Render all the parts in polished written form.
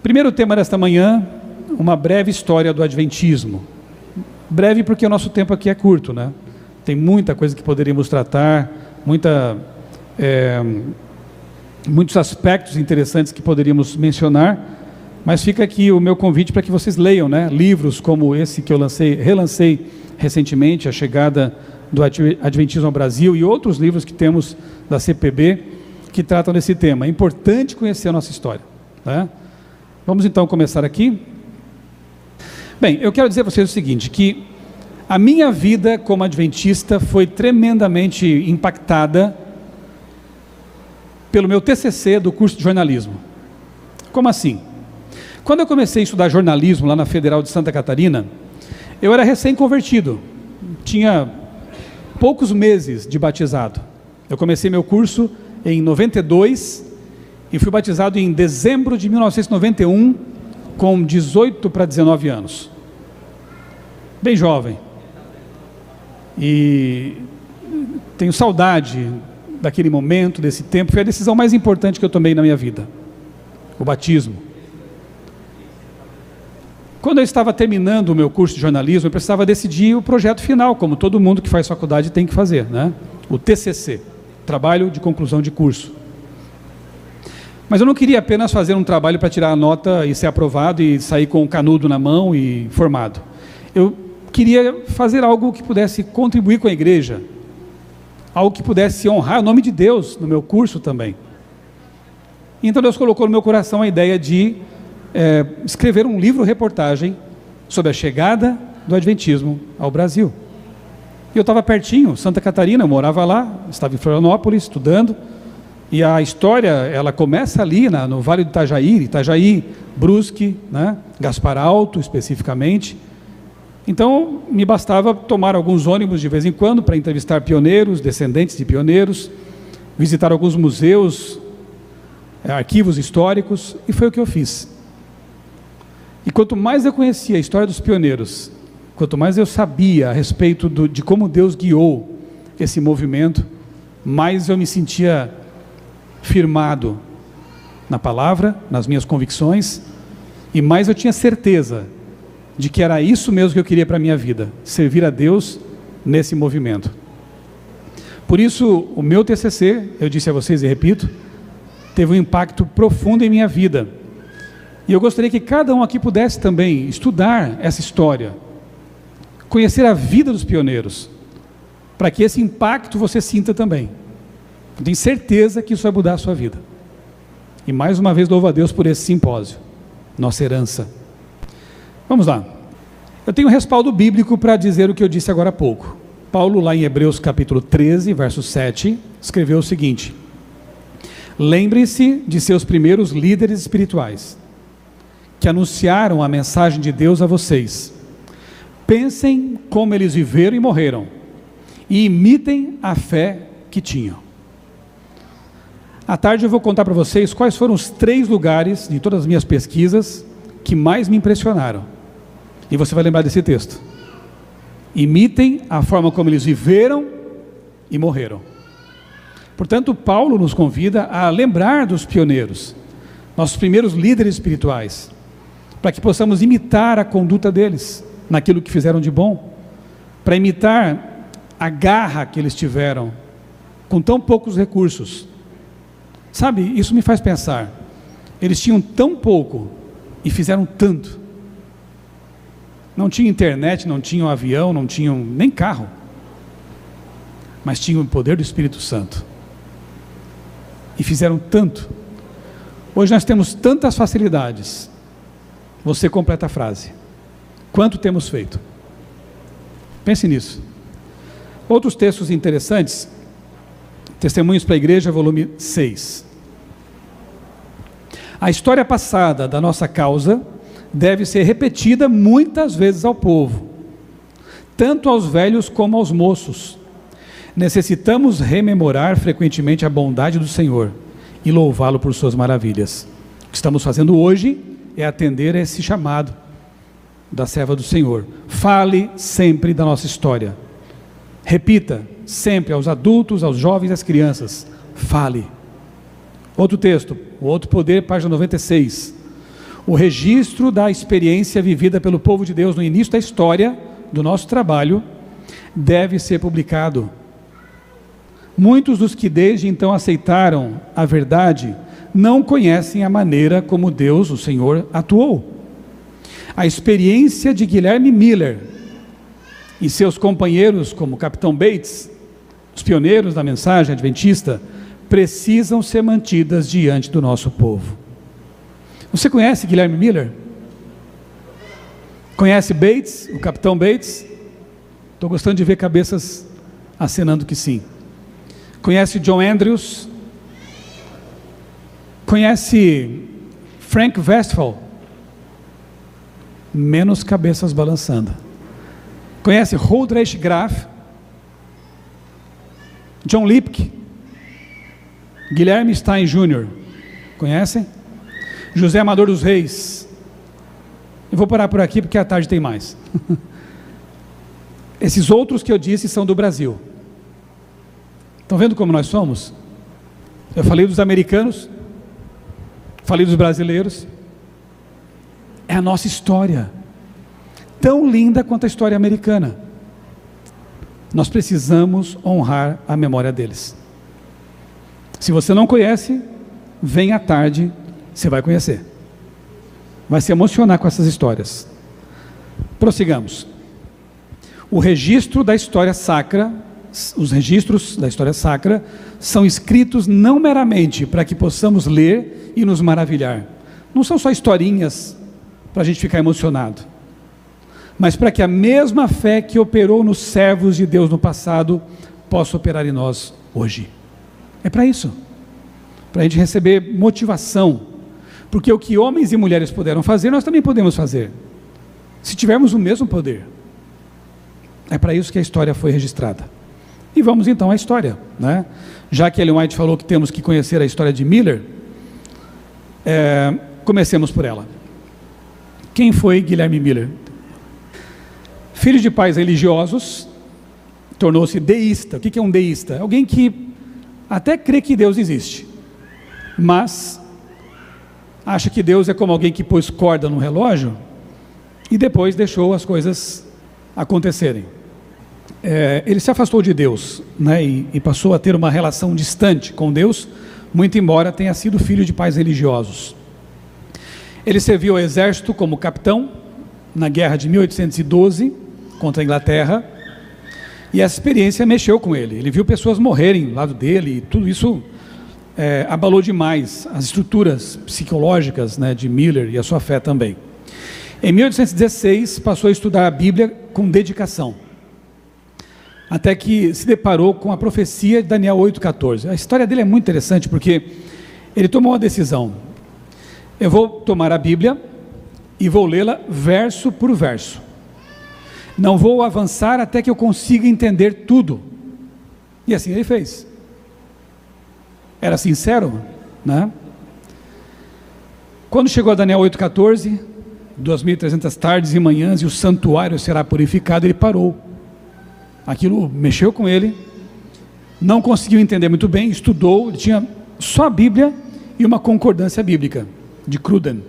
Primeiro tema desta manhã, uma breve história do Adventismo. Breve porque o nosso tempo aqui é curto, né? Tem muita coisa que poderíamos tratar, muitos aspectos interessantes que poderíamos mencionar, mas fica aqui o meu convite para que vocês leiam, né? Livros como esse que eu relancei recentemente, A Chegada do Adventismo ao Brasil, e outros livros que temos da CPB que tratam desse tema. É importante conhecer a nossa história, né? Vamos então começar aqui. Bem, eu quero dizer a vocês o seguinte, que a minha vida como adventista foi tremendamente impactada pelo meu TCC do curso de jornalismo. Como assim? Quando eu comecei a estudar jornalismo lá na Federal de Santa Catarina, eu era recém-convertido, tinha poucos meses de batizado. Eu comecei meu curso em 92 e fui batizado em dezembro de 1991, com 18 para 19 anos. Bem jovem. E tenho saudade daquele momento, desse tempo. Foi a decisão mais importante que eu tomei na minha vida, o batismo. Quando eu estava terminando o meu curso de jornalismo, eu precisava decidir o projeto final, como todo mundo que faz faculdade tem que fazer, né? O TCC, Trabalho de Conclusão de Curso. Mas eu não queria apenas fazer um trabalho para tirar a nota e ser aprovado e sair com um canudo na mão e formado. Eu queria fazer algo que pudesse contribuir com a igreja, algo que pudesse honrar o nome de Deus no meu curso também. Então Deus colocou no meu coração a ideia de escrever um livro-reportagem sobre a chegada do Adventismo ao Brasil. E eu estava pertinho, Santa Catarina, eu morava lá, estava em Florianópolis estudando, e a história, ela começa ali no Vale do Itajaí, Brusque, né? Gaspar Alto especificamente. Então me bastava tomar alguns ônibus de vez em quando para entrevistar pioneiros, descendentes de pioneiros, visitar alguns museus, arquivos históricos, e foi o que eu fiz. E quanto mais eu conhecia a história dos pioneiros, quanto mais eu sabia a respeito de como Deus guiou esse movimento, mais eu me sentia firmado na palavra, nas minhas convicções, e mais eu tinha certeza de que era isso mesmo que eu queria para a minha vida, servir a Deus nesse movimento. Por isso, o meu TCC, eu disse a vocês e repito, teve um impacto profundo em minha vida. E eu gostaria que cada um aqui pudesse também estudar essa história, conhecer a vida dos pioneiros, para que esse impacto você sinta também. Eu tenho certeza que isso vai mudar a sua vida. E mais uma vez louvo a Deus por esse simpósio, nossa herança. Vamos lá. Eu tenho respaldo bíblico para dizer o que eu disse agora há pouco. Paulo, lá em Hebreus capítulo 13, verso 7, escreveu o seguinte: lembre-se de seus primeiros líderes espirituais, que anunciaram a mensagem de Deus a vocês. Pensem como eles viveram e morreram, e imitem a fé que tinham. À tarde eu vou contar para vocês quais foram os 3 lugares de todas as minhas pesquisas que mais me impressionaram. E você vai lembrar desse texto. Imitem a forma como eles viveram e morreram. Portanto, Paulo nos convida a lembrar dos pioneiros, nossos primeiros líderes espirituais, para que possamos imitar a conduta deles, naquilo que fizeram de bom, para imitar a garra que eles tiveram, com tão poucos recursos. Sabe, isso me faz pensar, eles tinham tão pouco e fizeram tanto. Não tinha internet, não tinham avião, não tinham nem carro, mas tinham o poder do Espírito Santo, e fizeram tanto. Hoje nós temos tantas facilidades. Você completa a frase: quanto temos feito? Pense nisso. Outros textos interessantes, Testemunhos para a Igreja, volume 6. A história passada da nossa causa deve ser repetida muitas vezes ao povo, tanto aos velhos como aos moços. Necessitamos rememorar frequentemente a bondade do Senhor e louvá-lo por suas maravilhas. O que estamos fazendo hoje é atender a esse chamado da serva do Senhor. Fale sempre da nossa história. Repita sempre aos adultos, aos jovens e às crianças. Fale. Outro texto, o outro poder, página 96. O registro da experiência vivida pelo povo de Deus no início da história do nosso trabalho deve ser publicado. Muitos dos que desde então aceitaram a verdade não conhecem a maneira como Deus, o Senhor, atuou. A experiência de Guilherme Miller e seus companheiros, como o Capitão Bates, os pioneiros da mensagem adventista, precisam ser mantidas diante do nosso povo. Você conhece Guilherme Miller? Conhece Bates, o Capitão Bates? Estou gostando de ver cabeças acenando que sim. Conhece John Andrews? Conhece Frank Westphal? Menos cabeças balançando. Conhece Roldreich Graf? John Lipke? Guilherme Stein Jr.? Conhecem? José Amador dos Reis? Eu vou parar por aqui porque à tarde tem mais. Esses outros que eu disse são do Brasil. Estão vendo como nós somos? Eu falei dos americanos, falei dos brasileiros. É a nossa história, tão linda quanto a história americana. Nós precisamos honrar a memória deles. Se você não conhece, vem à tarde, você vai conhecer. Vai se emocionar com essas histórias. Prossigamos. O registro da história sacra, os registros da história sacra são escritos não meramente para que possamos ler e nos maravilhar. Não são só historinhas para a gente ficar emocionado, mas para que a mesma fé que operou nos servos de Deus no passado possa operar em nós hoje. É para isso, para a gente receber motivação, porque o que homens e mulheres puderam fazer, nós também podemos fazer, se tivermos o mesmo poder. É para isso que a história foi registrada. E vamos então à história, né? Já que Ellen White falou que temos que conhecer a história de Miller, comecemos por ela. Quem foi Guilherme Miller? Filho de pais religiosos, tornou-se deísta. O que é um deísta? Alguém que até crê que Deus existe, mas acha que Deus é como alguém que pôs corda no relógio e depois deixou as coisas acontecerem. Ele se afastou de Deus, né, e passou a ter uma relação distante com Deus, muito embora tenha sido filho de pais religiosos. Ele serviu ao exército como capitão na guerra de 1812 contra a Inglaterra, e essa experiência mexeu com ele. Ele viu pessoas morrerem ao lado dele, e tudo isso abalou demais as estruturas psicológicas, né, de Miller e a sua fé também. Em 1816 passou a estudar a Bíblia com dedicação, até que se deparou com a profecia de Daniel 8,14. A história dele é muito interessante, porque ele tomou uma decisão: eu vou tomar a Bíblia e vou lê-la verso por verso, não vou avançar até que eu consiga entender tudo. E assim ele fez. Era sincero, né? Quando chegou a Daniel 8,14, 2.300 tardes e manhãs e o santuário será purificado, ele parou. Aquilo mexeu com ele, não conseguiu entender muito bem, estudou, ele tinha só a Bíblia e uma concordância bíblica de Cruden,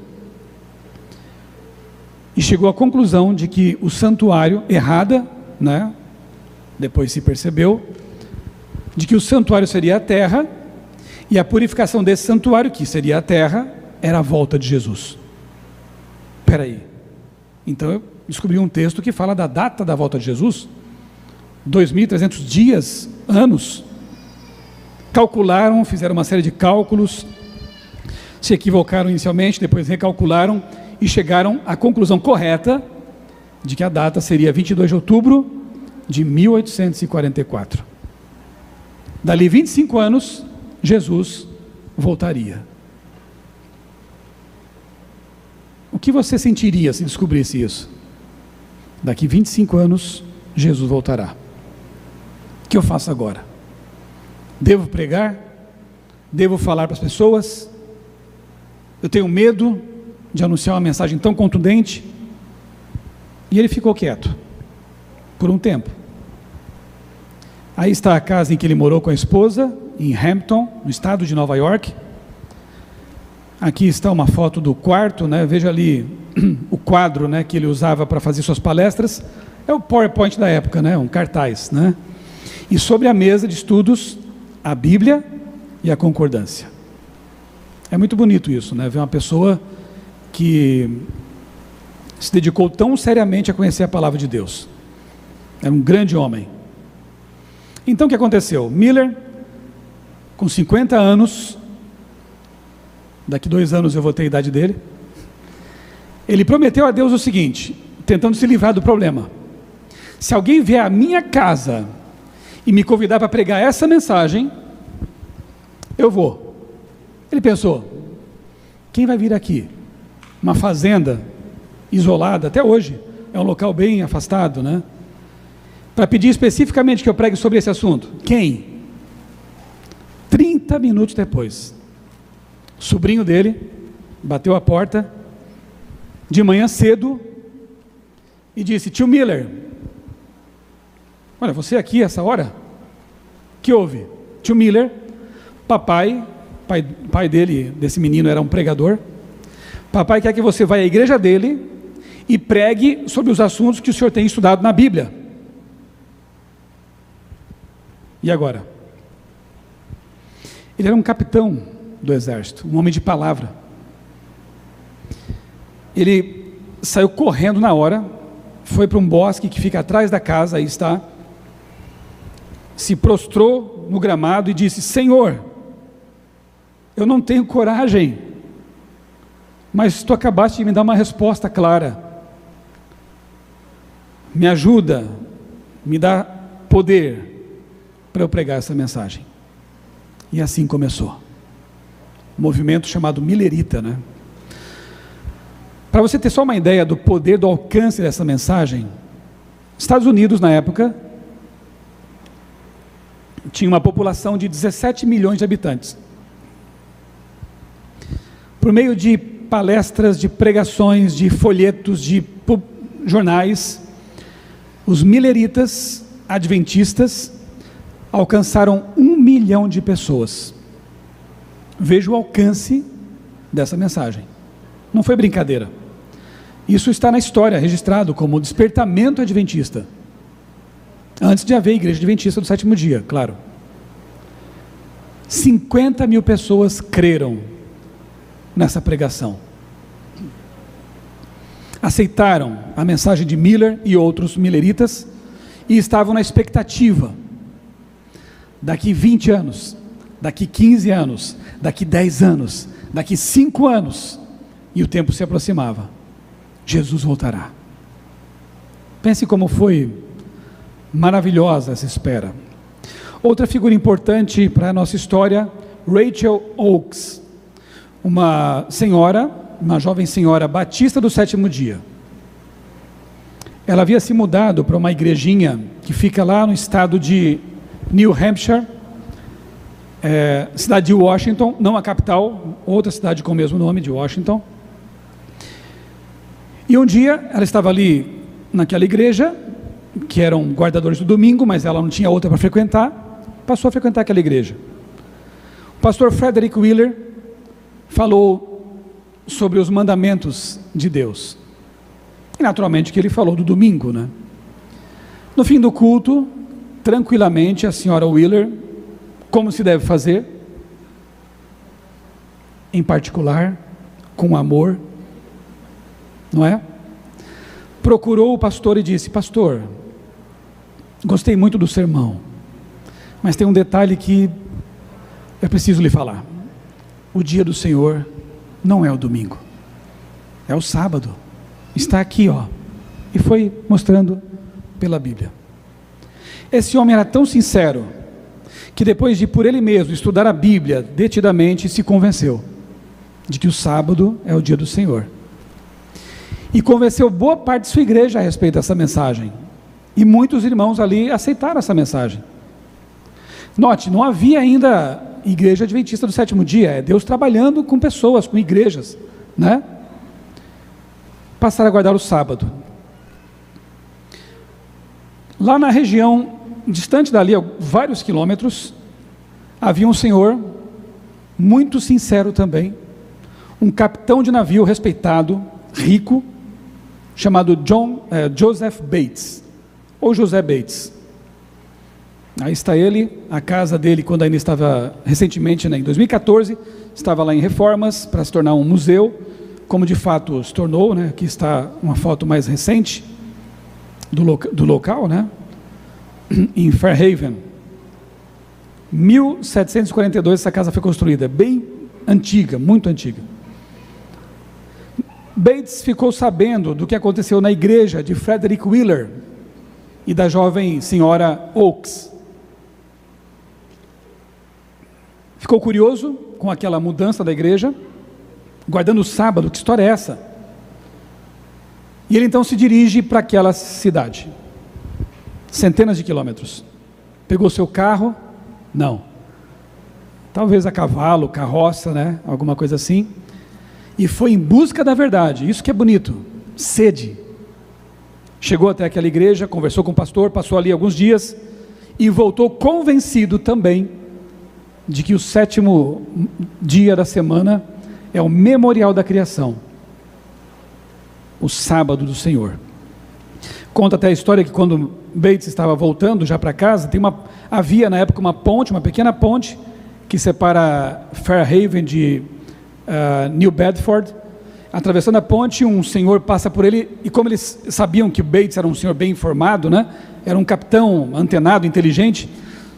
e chegou à conclusão de que o santuário, errada, né? Depois se percebeu, de que o santuário seria a terra, e a purificação desse santuário, que seria a terra, era a volta de Jesus. Espera aí, então eu descobri um texto que fala da data da volta de Jesus, 2.300 dias, anos. Calcularam, fizeram uma série de cálculos, se equivocaram inicialmente, depois recalcularam e chegaram à conclusão correta de que a data seria 22 de outubro de 1844. Dali 25 anos, Jesus voltaria. O que você sentiria se descobrisse isso? Daqui 25 anos, Jesus voltará. O que eu faço agora? Devo pregar? Devo falar para as pessoas? Eu tenho medo de anunciar uma mensagem tão contundente? E ele ficou quieto por um tempo. Aí está a casa em que ele morou com a esposa, em Hampton, no estado de Nova York. Aqui está uma foto do quarto, né? Veja ali o quadro, né, que ele usava para fazer suas palestras. É o PowerPoint da época, né? Um cartaz, né? E sobre a mesa de estudos, a Bíblia e a concordância. É muito bonito isso, né? Ver uma pessoa que se dedicou tão seriamente a conhecer a palavra de Deus. Era um grande homem. Então o que aconteceu? Miller, com 50 anos, daqui 2 anos eu vou ter a idade dele, ele prometeu a Deus o seguinte, tentando se livrar do problema: se alguém vier à minha casa e me convidar para pregar essa mensagem, eu vou. Ele pensou, quem vai vir aqui? Uma fazenda isolada, até hoje, é um local bem afastado, né? Para pedir especificamente que eu pregue sobre esse assunto. Quem? 30 minutos depois, o sobrinho dele bateu a porta, de manhã cedo, e disse: tio Miller, olha, você aqui essa hora? Que houve? Tio Miller, pai dele, desse menino, era um pregador. Papai quer que você vá à igreja dele e pregue sobre os assuntos que o senhor tem estudado na Bíblia. E agora? Ele era um capitão do exército, um homem de palavra. Ele saiu correndo na hora, foi para um bosque que fica atrás da casa, aí está, se prostrou no gramado e disse: Senhor, eu não tenho coragem, mas tu acabaste de me dar uma resposta clara, me ajuda, me dá poder para eu pregar essa mensagem. E assim começou um movimento chamado Millerita, né? Para você ter só uma ideia do poder, do alcance dessa mensagem, Estados Unidos na época tinha uma população de 17 milhões de habitantes. Por meio de palestras, de pregações, de folhetos, de jornais, os milleritas adventistas alcançaram 1 milhão de pessoas. Veja o alcance dessa mensagem. Não foi brincadeira. Isso está na história, registrado como despertamento adventista. Antes de haver igreja adventista do sétimo dia, claro. 50 mil pessoas creram nessa pregação. Aceitaram a mensagem de Miller e outros milleritas e estavam na expectativa. Daqui 20 anos, daqui 15 anos, daqui 10 anos, daqui 5 anos, e o tempo se aproximava, Jesus voltará. Pense como foi maravilhosa essa espera. Outra figura importante para a nossa história, Rachel Oakes, uma jovem senhora batista do sétimo dia. Ela havia se mudado para uma igrejinha que fica lá no estado de New Hampshire, cidade de Washington, não a capital, outra cidade com o mesmo nome, de Washington. E um dia ela estava ali naquela igreja, que eram guardadores do domingo, mas ela não tinha outra para frequentar, passou a frequentar aquela igreja. O pastor Frederick Wheeler falou sobre os mandamentos de Deus, e naturalmente que ele falou do domingo, né? No fim do culto, tranquilamente, a senhora Wheeler, como se deve fazer, em particular, com amor, não é? Procurou o pastor e disse: pastor, gostei muito do sermão, mas tem um detalhe que eu preciso lhe falar. O dia do Senhor não é o domingo, é o sábado. Está aqui, ó. E foi mostrando pela Bíblia. Esse homem era tão sincero, que depois de por ele mesmo estudar a Bíblia detidamente, se convenceu de que o sábado é o dia do Senhor. E convenceu boa parte de sua igreja a respeito dessa mensagem. E muitos irmãos ali aceitaram essa mensagem. Note, não havia ainda igreja adventista do sétimo dia, é Deus trabalhando com pessoas, com igrejas, né? Passaram a guardar o sábado. Lá na região, distante dali, vários quilômetros, havia um senhor, muito sincero também, um capitão de navio respeitado, rico, chamado Joseph Bates, ou José Bates. Aí está ele, a casa dele, quando ainda estava recentemente, em 2014, estava lá em reformas para se tornar um museu, como de fato se tornou, né? Aqui está uma foto mais recente do local, né? Em Fairhaven. 1742 essa casa foi construída, bem antiga, muito antiga. Bates ficou sabendo do que aconteceu na igreja de Frederick Wheeler e da jovem senhora Oakes. Ficou curioso com aquela mudança da igreja, guardando o sábado, que história é essa? E ele então se dirige para aquela cidade, centenas de quilômetros. Pegou seu carro, não, talvez a cavalo, carroça, né? Alguma coisa assim, e foi em busca da verdade. Isso que é bonito, sede. Chegou até aquela igreja, conversou com o pastor, passou ali alguns dias, e voltou convencido também, de que o 7º dia da semana é o memorial da criação, o sábado do Senhor. Conta até a história que quando Bates estava voltando já para casa, havia na época uma ponte, uma pequena ponte, que separa Fairhaven de New Bedford. Atravessando a ponte, um senhor passa por ele, e como eles sabiam que Bates era um senhor bem informado, né? Era um capitão antenado, inteligente.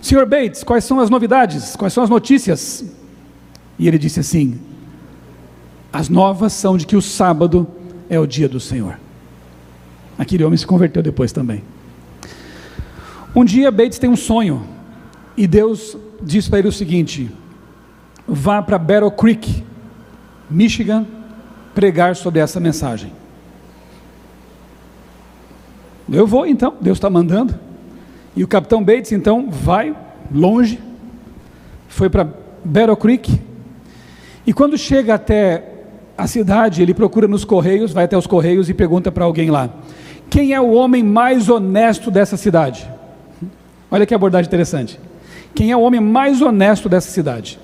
Senhor Bates, quais são as novidades? Quais são as notícias? E ele disse assim: as novas são de que o sábado é o dia do Senhor. Aquele homem se converteu depois também. Um dia Bates tem um sonho, e Deus diz para ele o seguinte: vá para Battle Creek, Michigan, pregar sobre essa mensagem. Eu vou então, Deus está mandando. E o capitão Bates então vai longe, foi para Battle Creek, e quando chega até a cidade, ele procura nos correios, vai até os correios e pergunta para alguém lá: quem é o homem mais honesto dessa cidade? Olha que abordagem interessante. Quem é o homem mais honesto dessa cidade?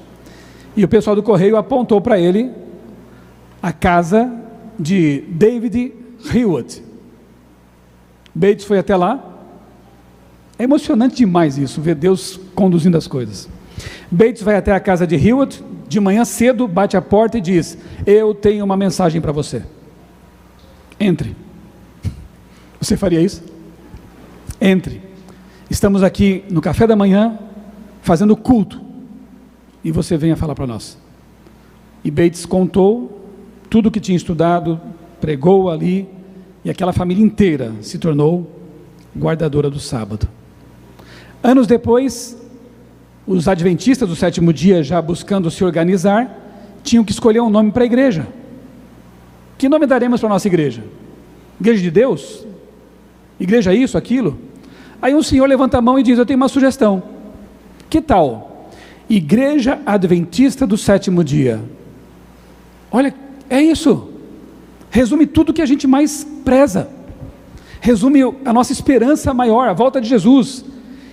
E o pessoal do correio apontou para ele a casa de David Hewitt. Bates foi até lá. É emocionante demais isso, ver Deus conduzindo as coisas. Bates vai até a casa de Hewitt, de manhã cedo, bate a porta e diz: eu tenho uma mensagem para você. Entre. Você faria isso? Entre. Estamos aqui no café da manhã, fazendo culto, e você venha falar para nós. E Bates contou tudo o que tinha estudado, pregou ali, e aquela família inteira se tornou guardadora do sábado. Anos depois, os adventistas do 7º dia, já buscando se organizar, tinham que escolher um nome para a igreja. Que nome daremos para a nossa igreja? Igreja de Deus? Igreja isso, aquilo? Aí um senhor levanta a mão e diz: eu tenho uma sugestão. Que tal? Igreja Adventista do 7º dia. Olha, é isso. Resume tudo que a gente mais preza. Resume a nossa esperança maior, a volta de Jesus,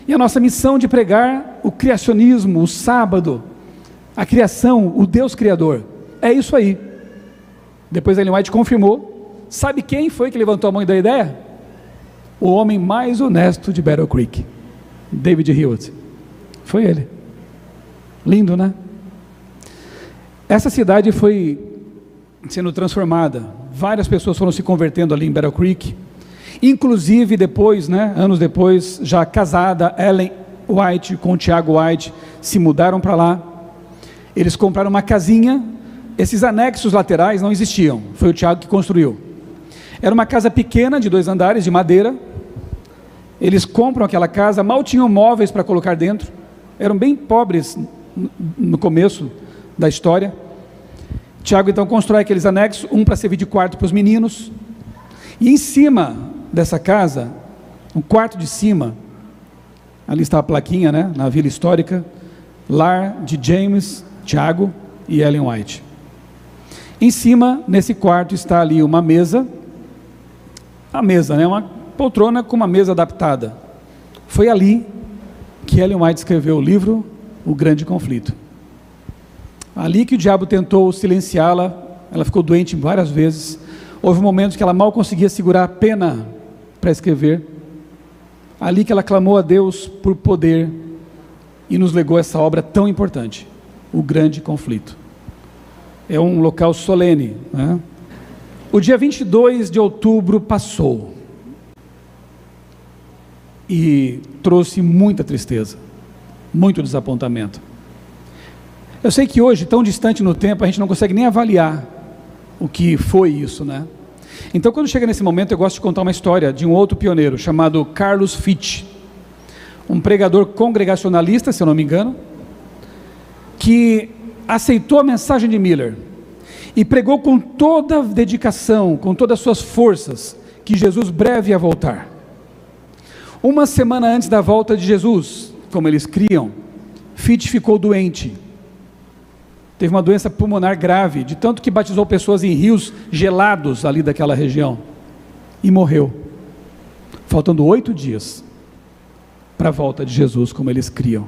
e a nossa missão de pregar o criacionismo, o sábado, a criação, o Deus Criador. É isso aí. Depois Ellen White confirmou. Sabe quem foi que levantou a mão e deu a ideia? O homem mais honesto de Battle Creek, David Hewitt. Foi ele. Lindo, né? Essa cidade foi sendo transformada. Várias pessoas foram se convertendo ali em Battle Creek. Inclusive depois, né, anos depois, já casada, Ellen White com o Tiago White se mudaram para lá. Eles compraram uma casinha. Esses anexos laterais não existiam, foi o Tiago que construiu. Era uma casa pequena de 2 andares de madeira. Eles compram aquela casa, mal tinham móveis para colocar dentro, eram bem pobres no começo da história. Tiago então constrói aqueles anexos, um para servir de quarto para os meninos, e em cima dessa casa, no quarto de cima, ali está a plaquinha, né, na Vila Histórica, lar de James, Tiago e Ellen White. Em cima, nesse quarto, está ali uma mesa, a mesa, né, uma poltrona com uma mesa adaptada. Foi ali que Ellen White escreveu o livro O Grande Conflito. Ali que o diabo tentou silenciá-la ela ficou doente várias vezes. Houve momentos que ela mal conseguia segurar a pena para escrever. Ali que ela clamou a Deus por poder e nos legou essa obra tão importante, O Grande Conflito. É um local solene, né? O dia 22 de outubro passou e trouxe muita tristeza, muito desapontamento. Eu sei que hoje, tão distante no tempo, a gente não consegue nem avaliar o que foi isso, né? Então, quando chega nesse momento, eu gosto de contar uma história de um outro pioneiro, chamado Carlos Fitch, um pregador congregacionalista, se eu não me engano, que aceitou a mensagem de Miller e pregou com toda a dedicação, com todas as suas forças, que Jesus breve ia voltar. Uma semana antes da volta de Jesus, como eles criam, Fitch ficou doente. Teve uma doença pulmonar grave, de tanto que batizou pessoas em rios gelados ali daquela região, e morreu, faltando 8 dias para a volta de Jesus, como eles criam.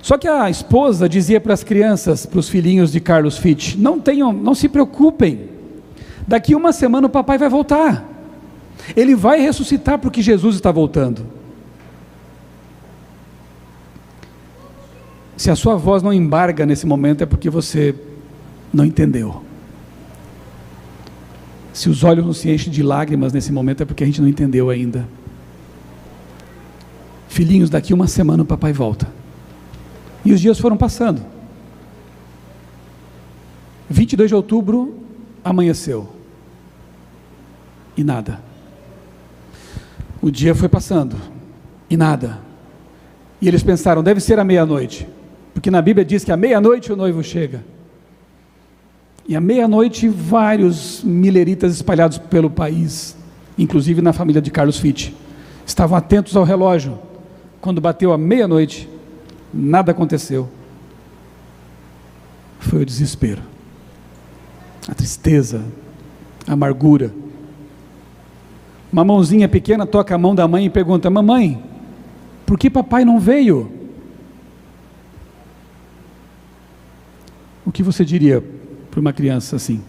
Só que a esposa dizia para as crianças, para os filhinhos de Carlos Fitch: não se preocupem, daqui uma semana o papai vai voltar, ele vai ressuscitar porque Jesus está voltando. Se a sua voz não embarga nesse momento, é porque você não entendeu. Se os olhos não se enchem de lágrimas nesse momento, é porque a gente não entendeu ainda. Filhinhos, daqui uma semana o papai volta. E os dias foram passando. 22 de outubro, amanheceu. E nada. O dia foi passando. E nada. E eles pensaram: deve ser a meia-noite. Porque na Bíblia diz que à meia-noite o noivo chega. E à meia-noite vários milleritas espalhados pelo país, inclusive na família de Carlos Fitch, estavam atentos ao relógio. Quando bateu a meia-noite, nada aconteceu. Foi o desespero, a tristeza, a amargura. Uma mãozinha pequena toca a mão da mãe e pergunta: mamãe, por que papai não veio? O que você diria para uma criança assim?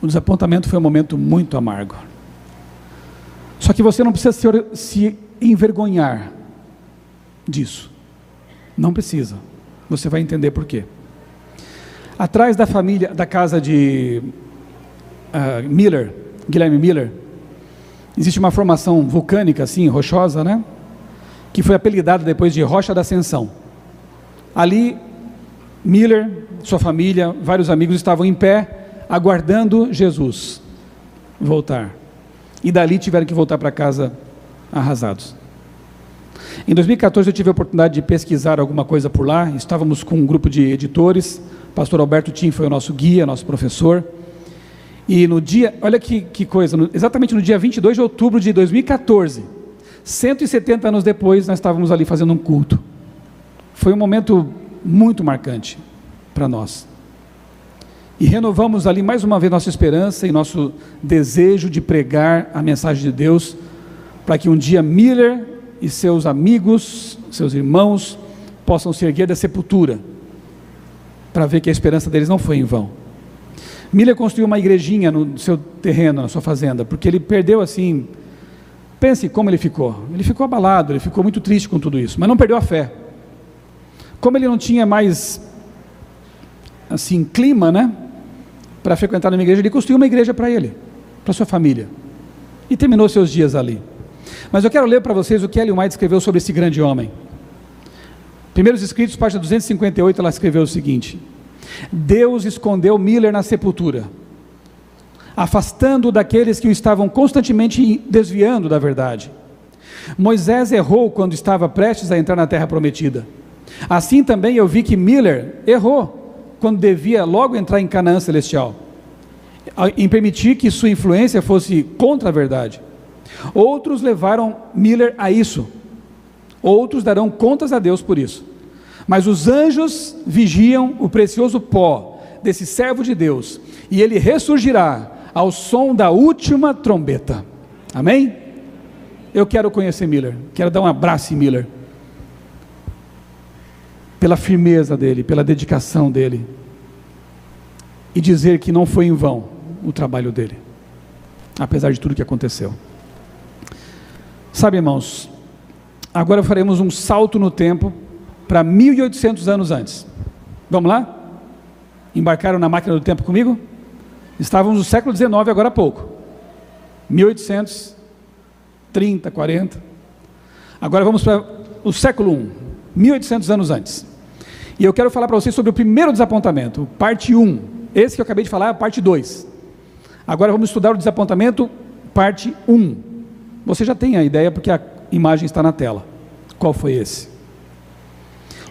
O desapontamento foi um momento muito amargo. Só que você não precisa se envergonhar disso. Não precisa. Você vai entender por quê. Atrás da família, da casa de Miller, Guilherme Miller, existe uma formação vulcânica assim, rochosa, né? Que foi apelidada depois de Rocha da Ascensão. Ali, Miller, sua família, vários amigos estavam em pé, aguardando Jesus voltar. E dali tiveram que voltar para casa arrasados. Em 2014 eu tive a oportunidade de pesquisar alguma coisa por lá. Estávamos com um grupo de editores. O pastor Alberto Tim foi o nosso guia, nosso professor. E no dia, olha que coisa, exatamente no dia 22 de outubro de 2014, 170 anos depois, nós estávamos ali fazendo um culto. Foi um momento muito marcante para nós. E renovamos ali mais uma vez nossa esperança e nosso desejo de pregar a mensagem de Deus, para que um dia Miller e seus amigos, seus irmãos, possam se erguer da sepultura, para ver que a esperança deles não foi em vão. Miller construiu uma igrejinha no seu terreno, na sua fazenda, porque ele perdeu assim, pense como ele ficou abalado, ele ficou muito triste com tudo isso, mas não perdeu a fé. Como ele não tinha mais assim, clima, né, para frequentar uma igreja, ele construiu uma igreja para ele, para sua família, e terminou seus dias ali. Mas eu quero ler para vocês o que Ellen White escreveu sobre esse grande homem. Primeiros Escritos, página 258, ela escreveu o seguinte: Deus escondeu Miller na sepultura, afastando-o daqueles que o estavam constantemente desviando da verdade. Moisés errou quando estava prestes a entrar na terra prometida. Assim também eu vi que Miller errou quando devia logo entrar em Canaã celestial, em permitir que sua influência fosse contra a verdade. Outros levaram Miller a isso, outros darão contas a Deus por isso, mas os anjos vigiam o precioso pó desse servo de Deus, e ele ressurgirá ao som da última trombeta. Amém? Eu quero conhecer Miller, quero dar um abraço em Miller. pela firmeza dele, pela dedicação dele, e dizer que não foi em vão o trabalho dele, apesar de tudo que aconteceu. Sabe, irmãos, agora faremos um salto no tempo para 1800 anos antes. Vamos lá? Embarcaram na máquina do tempo comigo? Estávamos no século XIX agora há pouco, 1830, 40. Agora vamos para o século I, 1800 anos antes. E eu quero falar para vocês sobre o primeiro desapontamento, parte 1. Esse que eu acabei de falar é a parte 2. Agora vamos estudar o desapontamento, parte 1. Você já tem a ideia porque a imagem está na tela. Qual foi esse?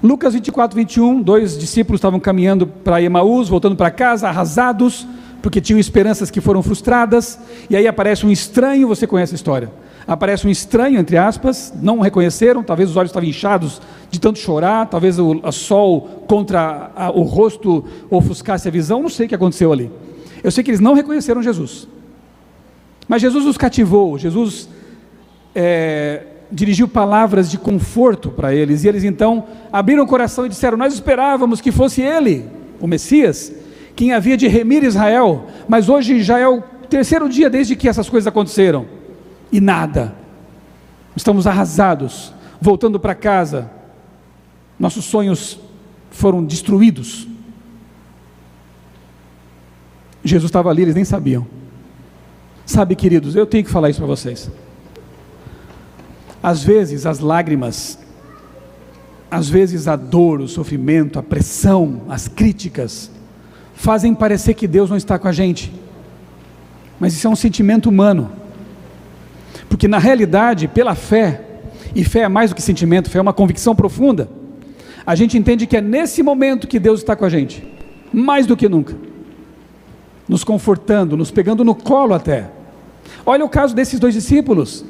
Lucas 24, 21, 2 discípulos estavam caminhando para Emaús, voltando para casa, arrasados, porque tinham esperanças que foram frustradas, e aí aparece um estranho, você conhece a história, aparece um estranho, entre aspas, não o reconheceram, talvez os olhos estavam inchados de tanto chorar, talvez o sol contra o rosto ofuscasse a visão, não sei o que aconteceu ali, eu sei que eles não reconheceram Jesus, mas Jesus os cativou, Jesus dirigiu palavras de conforto para eles, e eles então abriram o coração e disseram: nós esperávamos que fosse ele, o Messias, quem havia de remir Israel, mas hoje já é o terceiro dia desde que essas coisas aconteceram, e nada, estamos arrasados, voltando para casa, nossos sonhos foram destruídos. Jesus estava ali, eles nem sabiam. Sabe, queridos, eu tenho que falar isso para vocês. Às vezes as lágrimas, às vezes a dor, o sofrimento, a pressão, as críticas, fazem parecer que Deus não está com a gente, mas isso é um sentimento humano, porque na realidade, pela fé, e fé é mais do que sentimento, fé é uma convicção profunda, a gente entende que é nesse momento que Deus está com a gente, mais do que nunca, nos confortando, nos pegando no colo até. Olha o caso desses dois discípulos,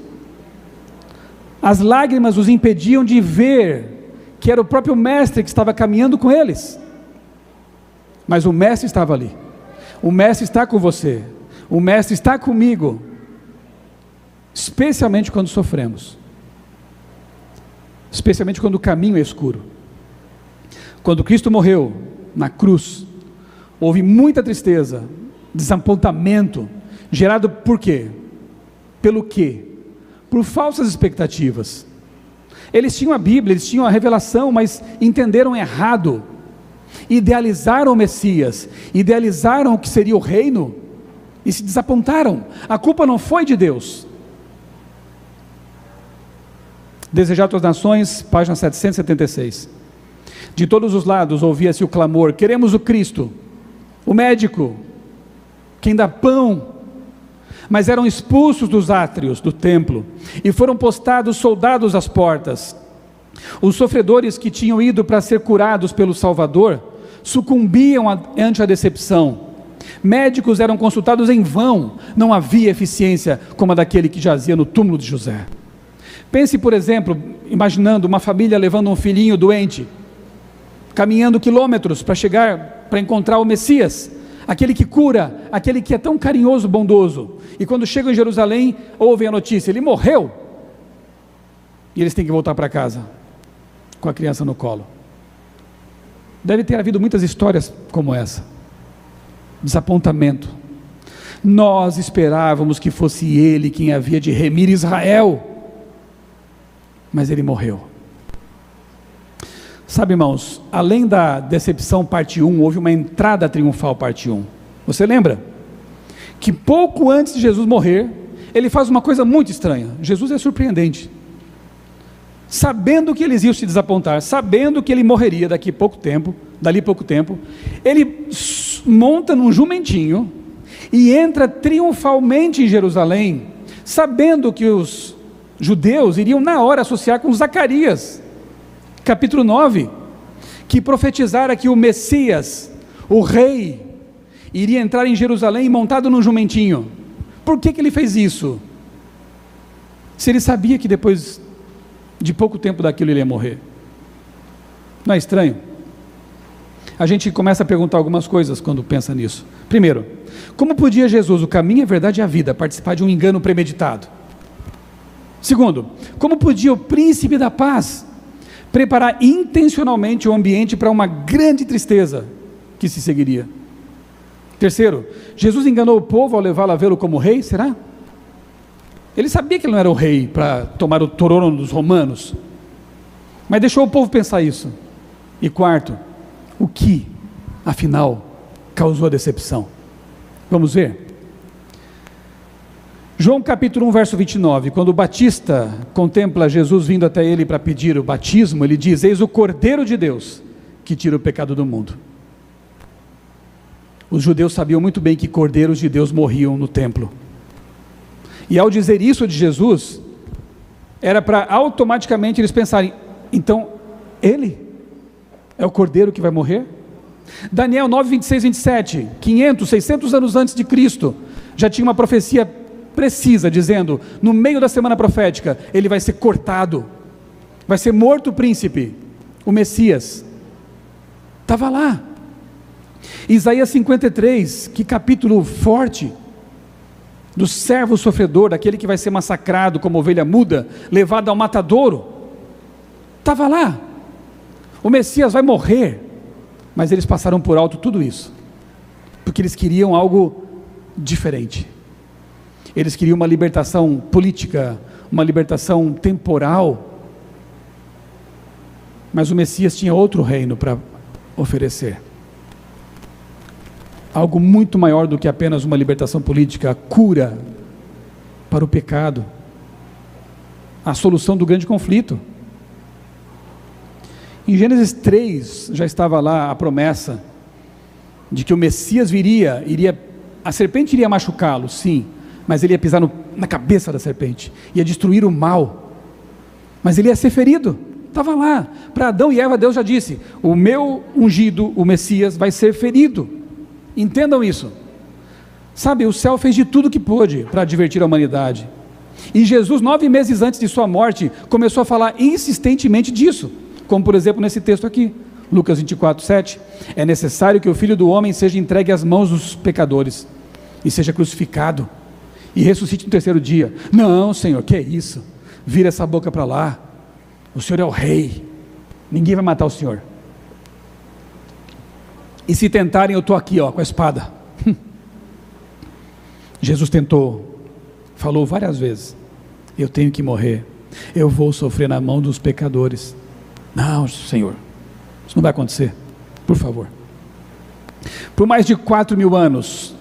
as lágrimas os impediam de ver que era o próprio mestre que estava caminhando com eles, mas o mestre estava ali, o mestre está com você, o mestre está comigo, especialmente quando sofremos, especialmente quando o caminho é escuro. Quando Cristo morreu na cruz, houve muita tristeza, desapontamento, gerado por quê? Pelo quê? Por falsas expectativas. Eles tinham a Bíblia, eles tinham a revelação, mas entenderam errado, idealizaram o Messias, idealizaram o que seria o reino, e se desapontaram. A culpa não foi de Deus. Desejar outras nações, página 776. De todos os lados ouvia-se o clamor: queremos o Cristo, o médico, quem dá pão. Mas eram expulsos dos átrios do templo, e foram postados soldados às portas. Os sofredores que tinham ido para ser curados pelo Salvador, sucumbiam ante a decepção. Médicos eram consultados em vão, não havia eficiência como a daquele que jazia no túmulo de José. Pense, por exemplo, imaginando uma família levando um filhinho doente, caminhando quilômetros para chegar, para encontrar o Messias, aquele que cura, aquele que é tão carinhoso, bondoso, e quando chegam em Jerusalém, ouvem a notícia: ele morreu, e eles têm que voltar para casa, com a criança no colo. Deve ter havido muitas histórias como essa, desapontamento. Nós esperávamos que fosse ele quem havia de remir Israel, mas ele morreu. Sabe, irmãos, além da decepção parte 1, houve uma entrada triunfal parte 1. Você lembra? Que pouco antes de Jesus morrer, ele faz uma coisa muito estranha. Jesus é surpreendente. Sabendo que eles iam se desapontar, sabendo que ele morreria dali pouco tempo, ele monta num jumentinho e entra triunfalmente em Jerusalém, sabendo que os judeus iriam na hora associar com Zacarias, capítulo 9, que profetizara que o Messias, o rei, iria entrar em Jerusalém montado num jumentinho. Por que ele fez isso? Se ele sabia que depois de pouco tempo daquilo ele ia morrer. Não é estranho? A gente começa a perguntar algumas coisas quando pensa nisso. Primeiro, como podia Jesus, o caminho, a verdade e a vida, participar de um engano premeditado? Segundo, como podia o príncipe da paz preparar intencionalmente o ambiente para uma grande tristeza que se seguiria. Terceiro, Jesus enganou o povo ao levá-lo a vê-lo como rei, será? Ele sabia que ele não era o rei para tomar o trono dos romanos, mas deixou o povo pensar isso. E quarto, o que, afinal, causou a decepção? Vamos ver? João capítulo 1, verso 29, quando o Batista contempla Jesus vindo até ele para pedir o batismo, ele diz: eis o Cordeiro de Deus, que tira o pecado do mundo. Os judeus sabiam muito bem que cordeiros de Deus morriam no templo, e ao dizer isso de Jesus, era para automaticamente eles pensarem: então, ele é o Cordeiro que vai morrer? Daniel 9, 26, 27, 500, 600 anos antes de Cristo, já tinha uma profecia precisa, dizendo, no meio da semana profética, ele vai ser cortado, vai ser morto o príncipe, o Messias, estava lá. Isaías 53, que capítulo forte, do servo sofredor, daquele que vai ser massacrado como ovelha muda, levado ao matadouro, estava lá. O Messias vai morrer, mas eles passaram por alto tudo isso, porque eles queriam algo diferente. Eles queriam uma libertação política, uma libertação temporal, mas o Messias tinha outro reino para oferecer, algo muito maior do que apenas uma libertação política, a cura para o pecado, a solução do grande conflito. Em Gênesis 3 já estava lá a promessa de que o Messias viria, a serpente iria machucá-lo, sim, mas ele ia pisar na cabeça da serpente, ia destruir o mal, mas ele ia ser ferido, estava lá. Para Adão e Eva Deus já disse: o meu ungido, o Messias, vai ser ferido. Entendam isso. Sabe, o céu fez de tudo que pôde para advertir a humanidade, e Jesus, 9 meses antes de sua morte, começou a falar insistentemente disso, como por exemplo nesse texto aqui, Lucas 24, 7, é necessário que o Filho do Homem seja entregue às mãos dos pecadores, e seja crucificado, e ressuscite no terceiro dia. Não, Senhor, que é isso? Vira essa boca para lá, o Senhor é o rei, ninguém vai matar o Senhor. E se tentarem, eu estou aqui com a espada. Jesus tentou, falou várias vezes: eu tenho que morrer, eu vou sofrer na mão dos pecadores. Não, Senhor, isso não vai acontecer, por favor. Por mais de 4.000 anos,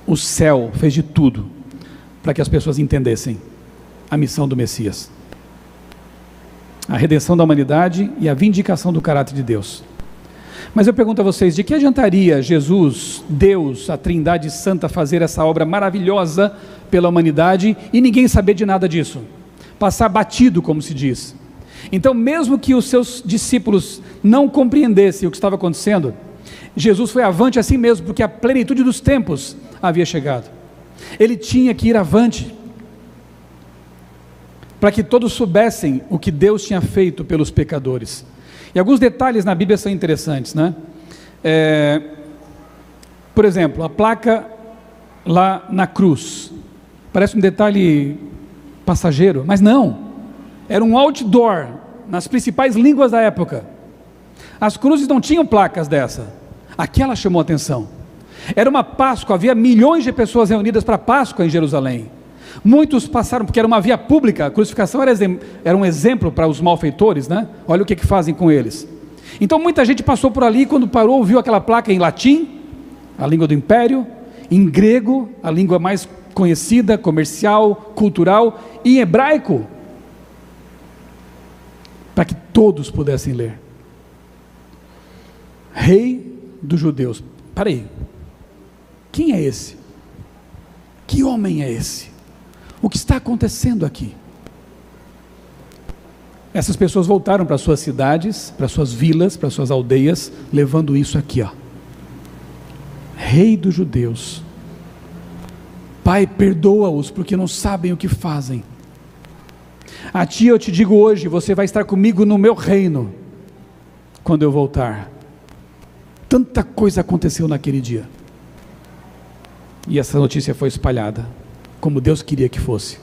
o céu fez de tudo para que as pessoas entendessem a missão do Messias, a redenção da humanidade e a vindicação do caráter de Deus. Mas eu pergunto a vocês, de que adiantaria Jesus, Deus, a Trindade Santa, fazer essa obra maravilhosa pela humanidade e ninguém saber de nada disso? Passar batido, como se diz. Então, mesmo que os seus discípulos não compreendessem o que estava acontecendo, Jesus foi avante assim mesmo, porque a plenitude dos tempos havia chegado. Ele tinha que ir avante, para que todos soubessem o que Deus tinha feito pelos pecadores. E alguns detalhes na Bíblia são interessantes, né? Por exemplo, a placa lá na cruz, parece um detalhe passageiro, mas não, era um outdoor, nas principais línguas da época. As cruzes não tinham placas dessa, aquela chamou a atenção. Era uma Páscoa, havia milhões de pessoas reunidas para a Páscoa em Jerusalém. Muitos passaram, porque era uma via pública, a crucificação era um exemplo para os malfeitores, né? Olha o que fazem com eles. Então muita gente passou por ali, quando parou, viu aquela placa em latim, a língua do império, em grego, a língua mais conhecida, comercial, cultural, e em hebraico, para que todos pudessem ler. Rei dos judeus. Parei. Quem é esse? Que homem é esse? O que está acontecendo aqui? Essas pessoas voltaram para suas cidades, para suas vilas, para suas aldeias, levando isso aqui, Rei dos judeus. Pai, perdoa-os, porque não sabem o que fazem. A ti eu te digo hoje, você vai estar comigo no meu reino, quando eu voltar. Tanta coisa aconteceu naquele dia, e essa notícia foi espalhada, como Deus queria que fosse.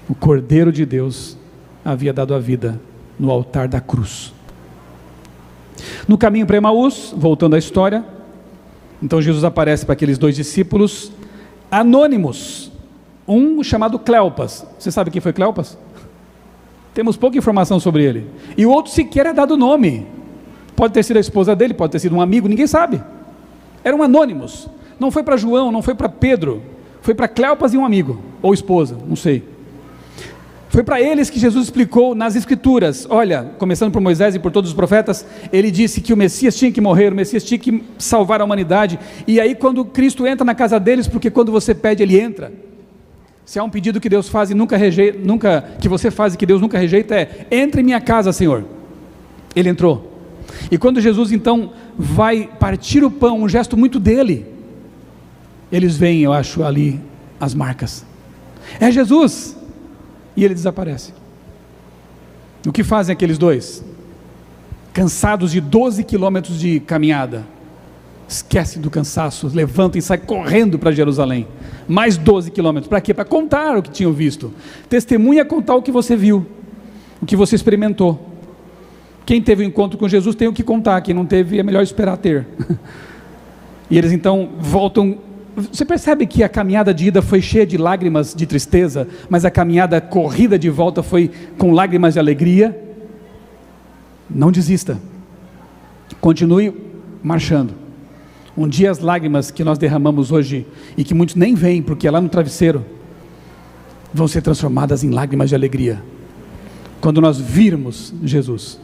O Cordeiro de Deus havia dado a vida no altar da cruz. No caminho para Emaús, voltando à história, então Jesus aparece para aqueles 2 discípulos anônimos, um chamado Cleopas. Você sabe quem foi Cleopas? Temos pouca informação sobre ele. E o outro sequer é dado nome. Pode ter sido a esposa dele, pode ter sido um amigo, ninguém sabe. Eram anônimos. Não foi para João, não foi para Pedro, foi para Cleopas e um amigo, ou esposa, não sei. Foi para eles que Jesus explicou nas Escrituras. Olha, começando por Moisés e por todos os profetas, ele disse que o Messias tinha que morrer, o Messias tinha que salvar a humanidade. E aí quando Cristo entra na casa deles, porque quando você pede, ele entra. Se há um pedido que Deus faz e que você faz e que Deus nunca rejeita, é: entre em minha casa, Senhor. Ele entrou. E quando Jesus então vai partir o pão, um gesto muito dele, eles veem, eu acho, ali as marcas. É Jesus. E ele desaparece. O que fazem aqueles 2? Cansados de 12 quilômetros de caminhada, esquece do cansaço, levantam e saem correndo para Jerusalém. Mais 12 quilômetros, para quê? Para contar o que tinham visto. Testemunha é contar o que você viu, o que você experimentou. Quem teve um encontro com Jesus tem o que contar, quem não teve é melhor esperar ter. E eles então voltam. Você percebe que a caminhada de ida foi cheia de lágrimas de tristeza, mas a caminhada corrida de volta foi com lágrimas de alegria? Não desista, continue marchando. Um dia as lágrimas que nós derramamos hoje, e que muitos nem veem, porque é lá no travesseiro, vão ser transformadas em lágrimas de alegria, quando nós virmos Jesus.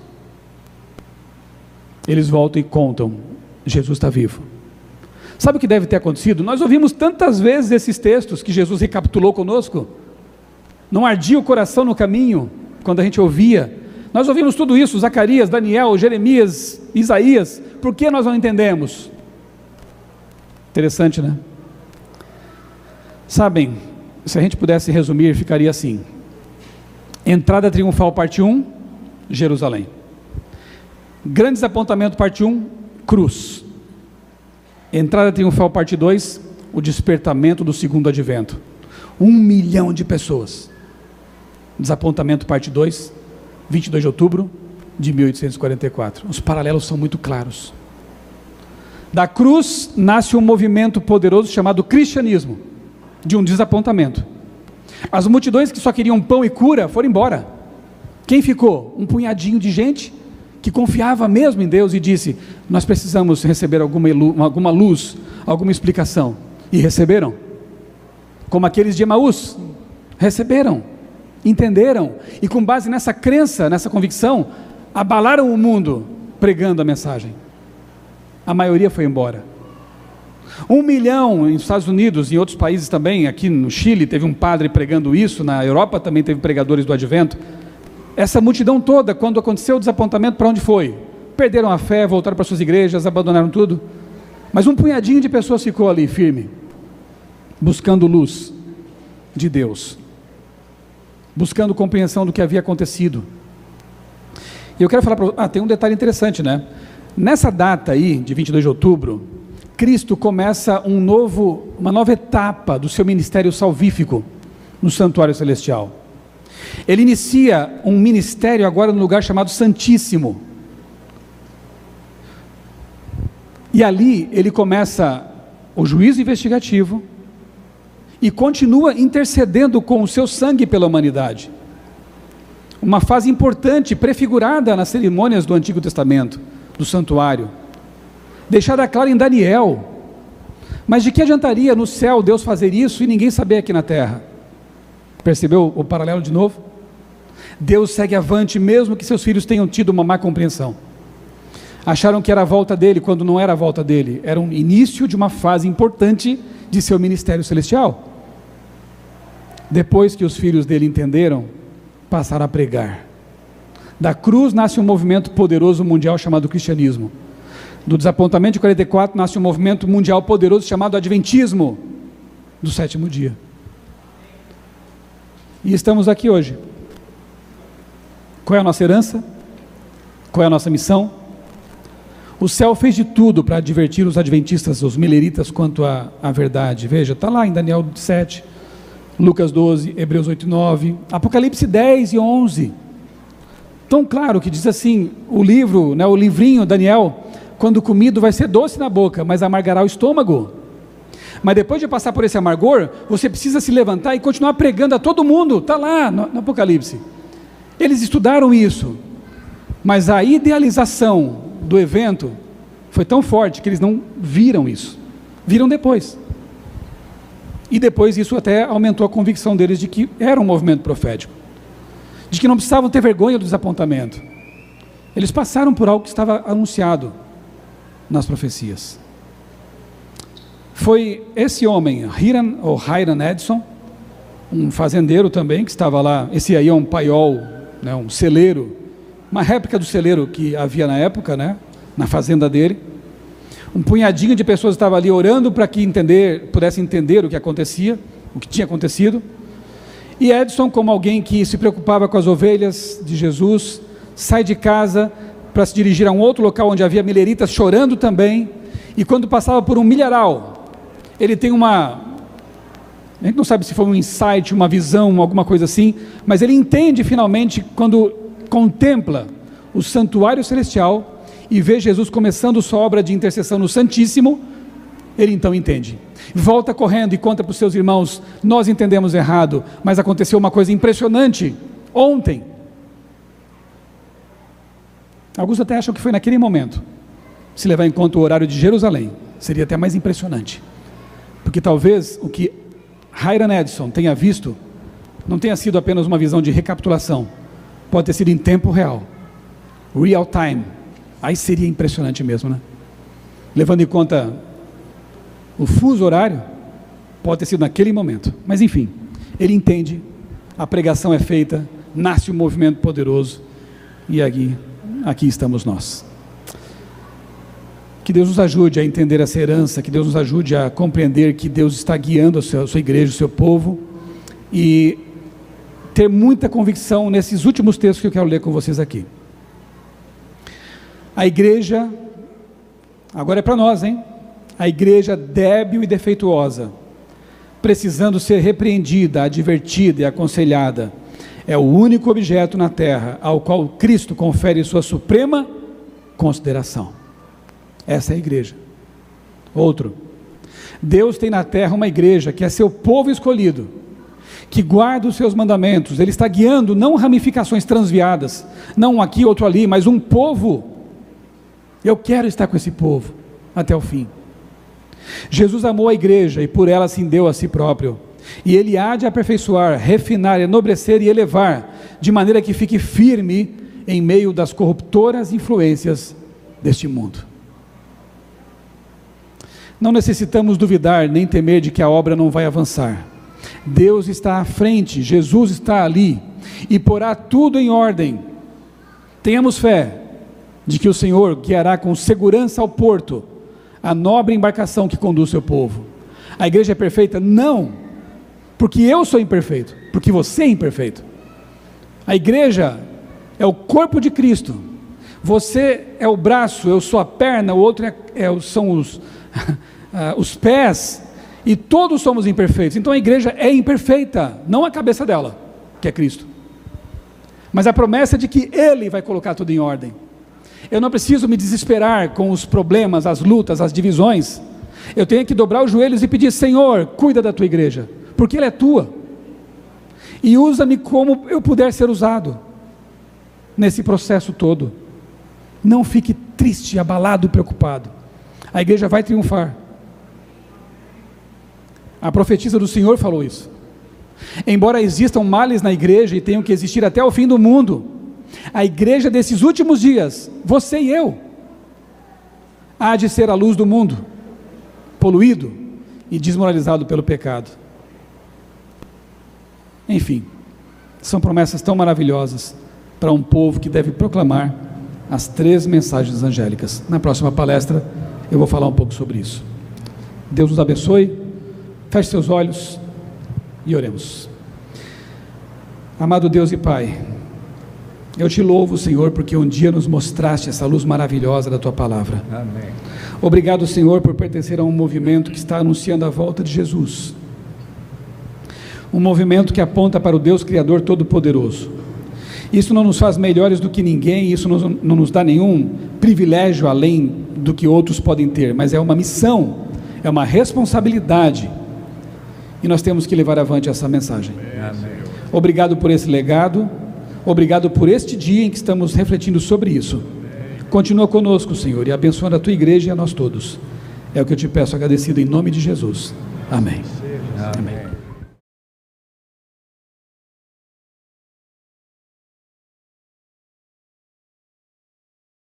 Eles voltam e contam: Jesus está vivo. Sabe o que deve ter acontecido? Nós ouvimos tantas vezes esses textos que Jesus recapitulou conosco. Não ardia o coração no caminho, quando a gente ouvia? Nós ouvimos tudo isso, Zacarias, Daniel, Jeremias, Isaías. Por que nós não entendemos? Interessante, né? Sabem, se a gente pudesse resumir, ficaria assim: entrada triunfal parte 1, Jerusalém. Grande desapontamento parte 1, cruz. Entrada triunfal parte 2, o despertamento do segundo advento. 1 milhão de pessoas. Desapontamento parte 2, 22 de outubro de 1844. Os paralelos são muito claros. Da cruz nasce um movimento poderoso chamado cristianismo, de um desapontamento. As multidões que só queriam pão e cura foram embora. Quem ficou? Um punhadinho de gente que confiava mesmo em Deus e disse: nós precisamos receber alguma luz, alguma explicação. E receberam. Como aqueles de Emaús, receberam, entenderam, e com base nessa crença, nessa convicção, abalaram o mundo pregando a mensagem. A maioria foi embora. 1 milhão nos Estados Unidos, em outros países também. Aqui no Chile teve um padre pregando isso, na Europa também teve pregadores do advento. Essa multidão toda, quando aconteceu o desapontamento, para onde foi? Perderam a fé, voltaram para suas igrejas, abandonaram tudo. Mas um punhadinho de pessoas ficou ali firme, buscando luz de Deus, buscando compreensão do que havia acontecido. E eu quero falar para tem um detalhe interessante, né? Nessa data aí, de 22 de outubro, Cristo começa uma nova etapa do seu ministério salvífico no santuário celestial. Ele inicia um ministério agora no lugar chamado Santíssimo. E ali ele começa o juízo investigativo e continua intercedendo com o seu sangue pela humanidade. Uma fase importante, prefigurada nas cerimônias do Antigo Testamento, do santuário, deixada clara em Daniel. Mas de que adiantaria no céu Deus fazer isso e ninguém saber aqui na terra? Percebeu o paralelo de novo? Deus segue avante, mesmo que seus filhos tenham tido uma má compreensão. Acharam que era a volta dele, quando não era a volta dele. Era um início de uma fase importante de seu ministério celestial. Depois que os filhos dele entenderam, passaram a pregar. Da cruz nasce um movimento poderoso mundial chamado cristianismo. Do desapontamento de 44 nasce um movimento mundial poderoso chamado adventismo, do sétimo dia. E estamos aqui hoje. Qual é a nossa herança? Qual é a nossa missão? O céu fez de tudo para advertir os adventistas, os mileritas, quanto à verdade. Veja, está lá em Daniel 7, Lucas 12, Hebreus 8 e 9, Apocalipse 10 e 11. tão claro que diz assim, o livro, né, o livrinho, Daniel, quando comido vai ser doce na boca, mas amargará o estômago. Mas depois de passar por esse amargor, você precisa se levantar e continuar pregando a todo mundo, está lá no Apocalipse. Eles estudaram isso, mas a idealização do evento foi tão forte que eles não viram isso, viram depois. E depois isso até aumentou a convicção deles de que era um movimento profético, de que não precisavam ter vergonha do desapontamento. Eles passaram por algo que estava anunciado nas profecias. Foi esse homem, Hiram Edson, um fazendeiro também, que estava lá. Esse aí é um paiol, né, um celeiro, uma réplica do celeiro que havia na época, né, na fazenda dele. Um punhadinho de pessoas estava ali orando para que pudessem entender o que acontecia, o que tinha acontecido. E Edson, como alguém que se preocupava com as ovelhas de Jesus, sai de casa para se dirigir a um outro local onde havia mileritas chorando também, e quando passava por um milharal, ele tem a gente não sabe se foi um insight, uma visão, alguma coisa assim, mas ele entende finalmente, quando contempla o santuário celestial e vê Jesus começando sua obra de intercessão no Santíssimo, ele então entende. Volta correndo e conta para os seus irmãos: nós entendemos errado, mas aconteceu uma coisa impressionante ontem. Alguns até acham que foi naquele momento. Se levar em conta o horário de Jerusalém, seria até mais impressionante, porque talvez o que Hiram Edson tenha visto não tenha sido apenas uma visão de recapitulação, pode ter sido em tempo real, real time. Aí seria impressionante mesmo, né? Levando em conta o fuso horário, pode ter sido naquele momento, mas enfim, ele entende, a pregação é feita, nasce um movimento poderoso, e aqui estamos nós. Que Deus nos ajude a entender essa herança, que Deus nos ajude a compreender que Deus está guiando a sua igreja, o seu povo, e ter muita convicção nesses últimos textos que eu quero ler com vocês aqui. A igreja, agora é para nós, hein? A igreja débil e defeituosa, precisando ser repreendida, advertida e aconselhada, é o único objeto na terra ao qual Cristo confere sua suprema consideração. Essa é a igreja. Outro, Deus tem na terra uma igreja que é seu povo escolhido, que guarda os seus mandamentos. Ele está guiando não ramificações transviadas, não um aqui, outro ali, mas um povo. Eu quero estar com esse povo até o fim. Jesus amou a igreja e por ela assim deu a si próprio, e Ele há de aperfeiçoar, refinar, enobrecer e elevar, de maneira que fique firme em meio das corruptoras influências deste mundo. Não necessitamos duvidar nem temer de que a obra não vai avançar. Deus está à frente, Jesus está ali e porá tudo em ordem. Tenhamos fé de que o Senhor guiará com segurança ao porto a nobre embarcação que conduz seu povo. A igreja é perfeita? Não, porque eu sou imperfeito, porque você é imperfeito. A igreja é o corpo de Cristo. Você é o braço, eu sou a perna, o outro são os pés, e todos somos imperfeitos. Então a igreja é imperfeita, não a cabeça dela, que é Cristo, mas a promessa de que Ele vai colocar tudo em ordem. Eu não preciso me desesperar com os problemas, as lutas, as divisões. Eu tenho que dobrar os joelhos e pedir: Senhor, cuida da tua igreja, porque ela é tua, e usa-me como eu puder ser usado nesse processo todo. Não fique triste, abalado, preocupado. A igreja vai triunfar. A profetisa do Senhor falou isso. Embora existam males na igreja e tenham que existir até o fim do mundo, a igreja desses últimos dias, você e eu, há de ser a luz do mundo, poluído e desmoralizado pelo pecado. Enfim, são promessas tão maravilhosas para um povo que deve proclamar as 3 mensagens angélicas. Na próxima palestra eu vou falar um pouco sobre isso. Deus nos abençoe. Feche seus olhos e oremos. Amado Deus e Pai, eu te louvo, Senhor, porque um dia nos mostraste essa luz maravilhosa da tua palavra. Amém. Obrigado, Senhor, por pertencer a um movimento que está anunciando a volta de Jesus, um movimento que aponta para o Deus Criador Todo-Poderoso, Isso não nos faz melhores do que ninguém, isso não nos dá nenhum privilégio além do que outros podem ter, mas é uma missão, é uma responsabilidade, e nós temos que levar avante essa mensagem. Obrigado por esse legado, obrigado por este dia em que estamos refletindo sobre isso. Continua conosco, Senhor, e abençoando a tua igreja e a nós todos. É o que eu te peço, agradecido em nome de Jesus. Amém. Amém.